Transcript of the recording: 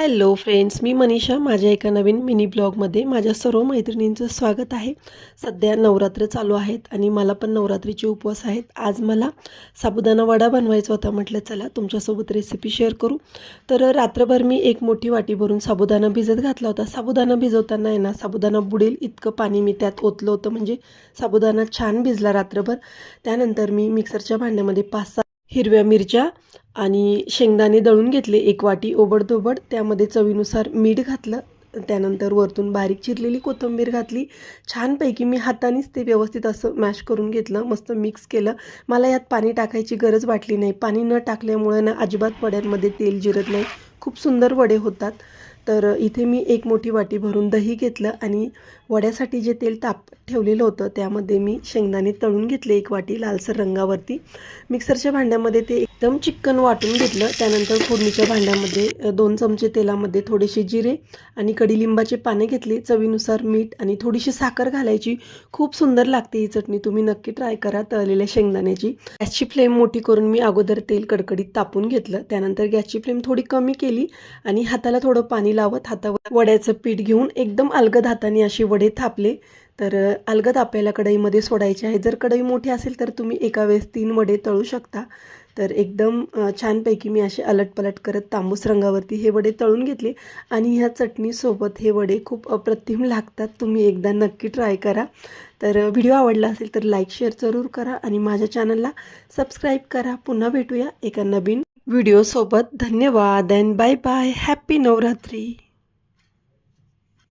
Hello friends, मी मनीषा. माझ्या एका नवीन mini ब्लॉगमध्ये माझ्या सर्व मैत्रिणींचं स्वागत आहे. सध्या नवरात्र चालू आहेत आणि मला पण नवरात्रीचे उपवास आहेत. आज मला साबुदाणा वडा बनवायचा होता. म्हटलं चला तुमच्यासोबत रेसिपी शेअर करू. तर रात्रभर मी एक मोठी वाटी भरून साबुदाणा भिजत घातला होता. साबुदाणा भिजवताना आहे ना, साबुदाणा बुडेल इतकं पाणी मी त्यात ओतलं होतं, म्हणजे साबुदाणा छान भिजला रात्रभर. त्यानंतर मी मिक्सरच्या भांड्यामध्ये 5-6 हिरव्या मिरच्या आणि शेंगदाणे दळून घेतले, एक वाटी ओबडधोबड. त्यामध्ये चवीनुसार मीठ घातलं. त्यानंतर वरतून बारीक चिरलेली कोथिंबीर घातली. छानपैकी मी हातानेच ते व्यवस्थित असं मॅश करून घेतलं, मस्त मिक्स केलं. मला यात पाणी टाकायची गरज वाटली नाही. पाणी न टाकल्यामुळे ना अजिबात वड्यांमध्ये तेल जिरत नाही, खूप सुंदर वडे होतात. तर इथे मी एक मोठी वाटी भरून दही घेतलं आणि वड्यासाठी जे तेल ठेवलेलं होतं त्यामध्ये मी शेंगदाणे तळून घेतले, एक वाटी लालसर रंगावरती. मिक्सरच्या भांड्यामध्ये ते एकदम चिक्कन वाटून घेतलं. त्यानंतर फोडणीच्या भांड्यामध्ये 2 चमचे तेलामध्ये थोडेसे जिरे आणि कडीलिंबाचे पाने घेतले, चवीनुसार मीठ आणि थोडीशी साखर घालायची. खूप सुंदर लागते ही चटणी, तुम्ही नक्की ट्राय करा तळलेल्या शेंगदाण्याची. गॅसची फ्लेम मोठी करून मी अगोदर तेल कडकडीत तापून घेतलं. त्यानंतर गॅसची फ्लेम थोडी कमी केली आणि हाताला थोडं पाणी लावत हातावर वड्याचं पीठ घेऊन एकदम अलगद हाताने असे वडे थापले. तर अलगद आपल्याला कढईमध्ये सोडायचे आहे. जर कढई मोठी असेल तर तुम्ही एका वेळेस 3 वडे तळू शकता. तर एकदम छानपैकी मी असे अलटपलट करत तांबूस रंगावरती हे वडे तळून घेतले आणि ह्या चटणीसोबत हे वडे खूप अप्रतिम लागतात. तुम्ही एकदा नक्की ट्राय करा. तर व्हिडिओ आवडला असेल तर लाईक शेअर जरूर करा आणि माझ्या चॅनलला सबस्क्राईब करा. पुन्हा भेटूया एका नवीन व्हिडिओसोबत. धन्यवाद and bye bye. Happy Navratri.